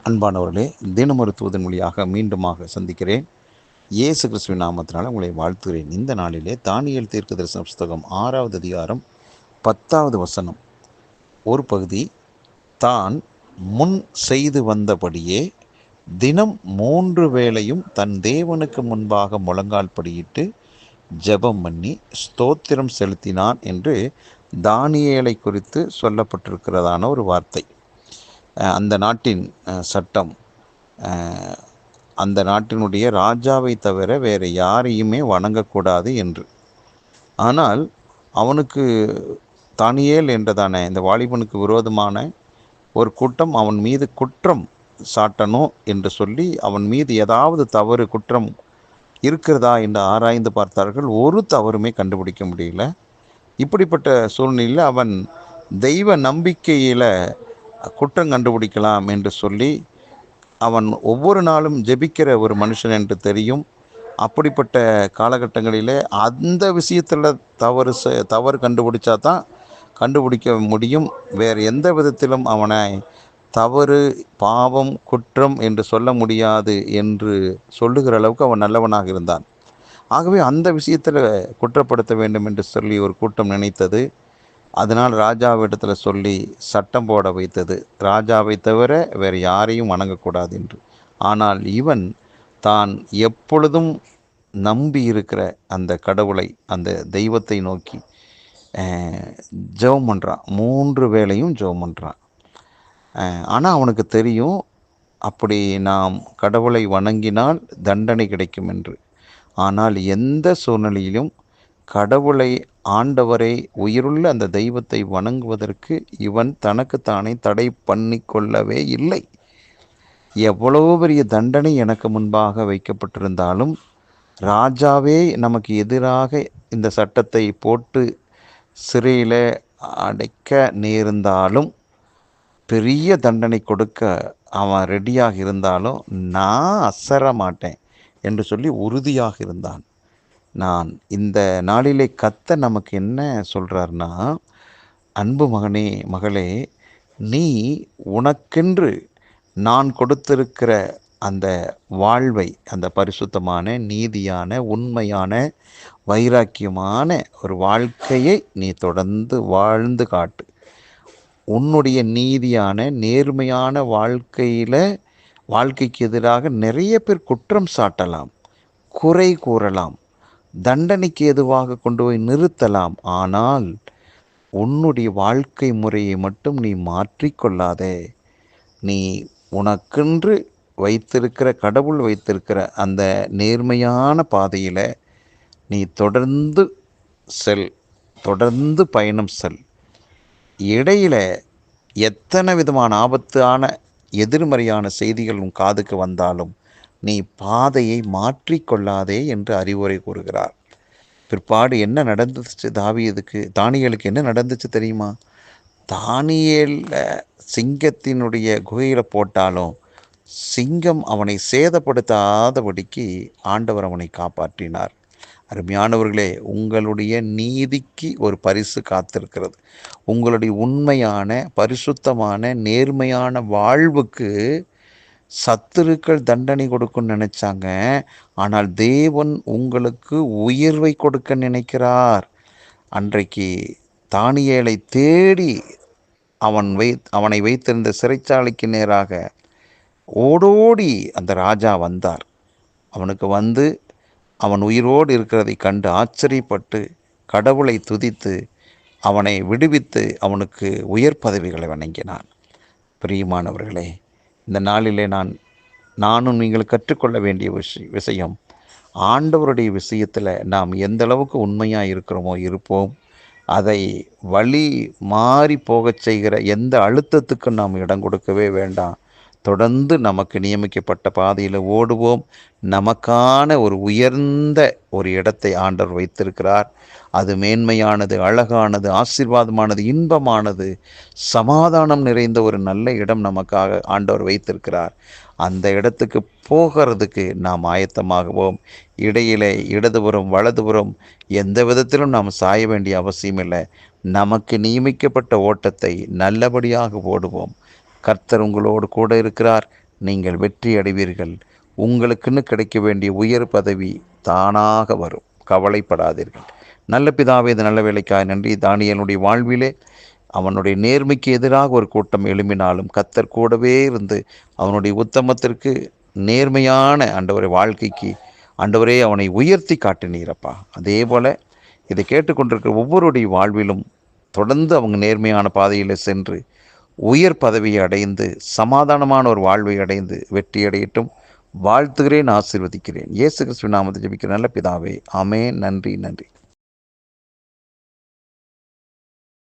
அன்பானவர்களே, தினமொரு தூதன் மொழியாக மீண்டுமாக சந்திக்கிறேன். இயேசு கிறிஸ்துவின் நாமத்தினால் உங்களை வாழ்த்துகிறேன். இந்த நாளிலே தானியேல் தீர்க்கதரிசன புஸ்தகம் 6வது அதிகாரம் 10வது வசனம் ஒரு பகுதி. தான் முன் செய்து வந்தபடியே தினம் 3 வேளையும் தன் தேவனுக்கு முன்பாக முழங்கால் படியிட்டு ஜெபம் பண்ணி ஸ்தோத்திரம் செலுத்தினான் என்று தானியேலை குறித்து சொல்லப்பட்டிருக்கிறதான ஒரு வார்த்தை. அந்த நாட்டின் சட்டம், அந்த நாட்டினுடைய ராஜாவை தவிர வேறு யாரையுமே வணங்கக்கூடாது என்று. ஆனால் அவனுக்கு தானியேல் என்றதான இந்த வாலிபனுக்கு விரோதமான ஒரு கூட்டம் அவன் மீது குற்றம் சாட்டணும் என்று சொல்லி அவன் மீது ஏதாவது தவறு குற்றம் இருக்கிறதா என்று ஆராய்ந்து பார்த்தார்கள். ஒரு தவறுமே கண்டுபிடிக்க முடியல. இப்படிப்பட்ட சூழ்நிலையில் அவன் தெய்வ நம்பிக்கையில் குற்றம் கண்டுபிடிக்கலாம் என்று சொல்லி அவன் ஒவ்வொரு நாளும் ஜெபிக்கிற ஒரு மனுஷன் என்று தெரியும். அப்படிப்பட்ட காலகட்டங்களிலே அந்த விஷயத்தில் தவறு கண்டுபிடிச்சா தான் கண்டுபிடிக்க முடியும். வேறு எந்த விதத்திலும் அவனை தவறு, பாவம், குற்றம் என்று சொல்ல முடியாது என்று சொல்லுகிற அளவுக்கு அவன் நல்லவனாக இருந்தான். ஆகவே அந்த விஷயத்தில் குற்றப்படுத்த வேண்டும் என்று சொல்லி ஒரு கூட்டம் நினைத்தது. அதனால் ராஜாவிடத்தில் சொல்லி சட்டம் போட வைத்தது, ராஜாவை தவிர வேறு யாரையும் வணங்கக்கூடாது என்று. ஆனால் இவன் தான் எப்பொழுதும் நம்பி இருக்கிற அந்த கடவுளை, அந்த தெய்வத்தை நோக்கி ஜெபம் பண்ணுறான். 3 வேளையும் ஜெபம் பண்ணுறான். ஆனால் அவனுக்கு தெரியும், அப்படி நாம் கடவுளை வணங்கினால் தண்டனை கிடைக்கும் என்று. ஆனால் எந்த சூழ்நிலையிலும் கடவுளை, ஆண்டவரை, உயிருள்ள அந்த தெய்வத்தை வணங்குவதற்கு இவன் தனக்குத்தானே தடை பண்ணி கொள்ளவே இல்லை. எவ்வளவு பெரிய தண்டனை எனக்கு முன்பாக வைக்கப்பட்டிருந்தாலும், ராஜாவே நமக்கு எதிராக இந்த சட்டத்தை போட்டு சிறையில் அடைக்க நேர்ந்தாலும், பெரிய தண்டனை கொடுக்க அவன் ரெடியாக இருந்தாலும் நான் அசர மாட்டேன் என்று சொல்லி உறுதியாக இருந்தான். நான் இந்த நாளிலே கர்த்தர் நமக்கு என்ன சொல்கிறார்னா, அன்பு மகனே, மகளே, நீ உனக்கென்று நான் கொடுத்திருக்கிற அந்த வாழ்வை, அந்த பரிசுத்தமான, நீதியான, உண்மையான, வைராக்கியமான ஒரு வாழ்க்கையை நீ தொடர்ந்து வாழ்ந்து காட்டு. உன்னுடைய நீதியான, நேர்மையான வாழ்க்கைக்கு எதிராக நிறைய பேர் குற்றம் சாட்டலாம், குறை கூறலாம், தண்டனைக்கு எதுவாக கொண்டு போய் நிறுத்தலாம். ஆனால் உன்னுடைய வாழ்க்கை முறையை மட்டும் நீ மாற்றிக்கொள்ளாதே. நீ உனக்கென்று வைத்திருக்கிற, கடவுள் வைத்திருக்கிற அந்த நேர்மையான பாதையில் நீ தொடர்ந்து செல், தொடர்ந்து பயணம் செல். இடையில் எத்தனை விதமான ஆபத்தான, எதிர்மறையான செய்திகள் உன் காதுக்கு வந்தாலும் நீ பாதையை மாற்றிக்கொள்ளாதே என்று அறிவுரை கூறுகிறார். பிற்பாடு என்ன நடந்துச்சு தானியேலுக்கு என்ன நடந்துச்சு தெரியுமா? தானியேல சிங்கத்தினுடைய குகையில் போட்டாலும் சிங்கம் அவனை சேதப்படுத்தாதபடிக்கு ஆண்டவர் அவனை காப்பாற்றினார். அருமையானவர்களே, உங்களுடைய நீதிக்கு ஒரு பரிசு காத்திருக்கிறது. உங்களுடைய உண்மையான, பரிசுத்தமான, நேர்மையான வாழ்வுக்கு சத்துருக்கள் தண்டனை கொடுக்குன்னு நினைச்சாங்க. ஆனால் தேவன் உங்களுக்கு உயர்வை கொடுக்க நினைக்கிறார். அன்றைக்கு தானியேலை தேடி அவனை வைத்திருந்த சிறைச்சாலைக்கு நேராக ஓடோடி அந்த ராஜா வந்தார். அவனுக்கு வந்து அவன் உயிரோடு இருக்கிறதை கண்டு ஆச்சரியப்பட்டு கடவுளை துதித்து அவனை விடுவித்து அவனுக்கு உயர் பதவிகளை வழங்கினான். பிரியமானவர்களே, இந்த நாளிலே நானும் நீங்கள் கற்றுக்கொள்ள வேண்டிய விஷயம், ஆண்டவருடைய விஷயத்தில் நாம் எந்த அளவுக்கு உண்மையாக இருக்கிறோமோ இருப்போம். அதை வழி மாறி போகச் செய்கிற எந்த அழுத்தத்துக்கும் நாம் இடம் கொடுக்கவே வேண்டாம். தொடர்ந்து நமக்கு நியமிக்கப்பட்ட பாதையில் ஓடுவோம். நமக்கான ஒரு உயர்ந்த ஒரு இடத்தை ஆண்டவர் வைத்திருக்கிறார். அது மேன்மையானது, அழகானது, ஆசீர்வாதமானது, இன்பமானது, சமாதானம் நிறைந்த ஒரு நல்ல இடம் நமக்காக ஆண்டவர் வைத்திருக்கிறார். அந்த இடத்துக்கு போகிறதுக்கு நாம் ஆயத்தமாகுவோம். இடையிலே இடதுபுறம் வலதுபுறம் எந்த விதத்திலும் நாம் சாய வேண்டிய அவசியம் இல்லை. நமக்கு நியமிக்கப்பட்ட ஓட்டத்தை நல்லபடியாக ஓடுவோம். கர்த்தர் உங்களோடு கூட இருக்கிறார். நீங்கள் வெற்றி அடைவீர்கள். உங்களுக்குன்னு கிடைக்க வேண்டிய உயர் பதவி தானாக வரும். கவலைப்படாதீர்கள். நல்ல பிதாவே, இந்த நல்ல வேலைக்காய் நன்றி. தானியேலுடைய வாழ்விலே அவனுடைய நேர்மைக்கு எதிராக ஒரு கூட்டம் எழும்பினாலும் கர்த்தர் கூடவே இருந்து அவனுடைய உத்தமத்திற்கு, நேர்மையான ஆண்டவரை வாழ்க்கைக்கு ஆண்டவரே அவனை உயர்த்தி காட்டினீரப்பா. அதே போல் இதை கேட்டுக்கொண்டிருக்கிற ஒவ்வொருடைய வாழ்விலும் தொடர்ந்து அவங்க நேர்மையான பாதையில் சென்று உயர் பதவியை அடைந்து சமாதானமான ஒரு வாழ்வை அடைந்து வெற்றி அடையட்டும். வாழ்த்துகிறேன், ஆசீர்வதிக்கிறேன். இயேசு கிறிஸ்துவின் நாமத்தில் ஜெபிக்கிற நல்ல பிதாவே, ஆமென். நன்றி.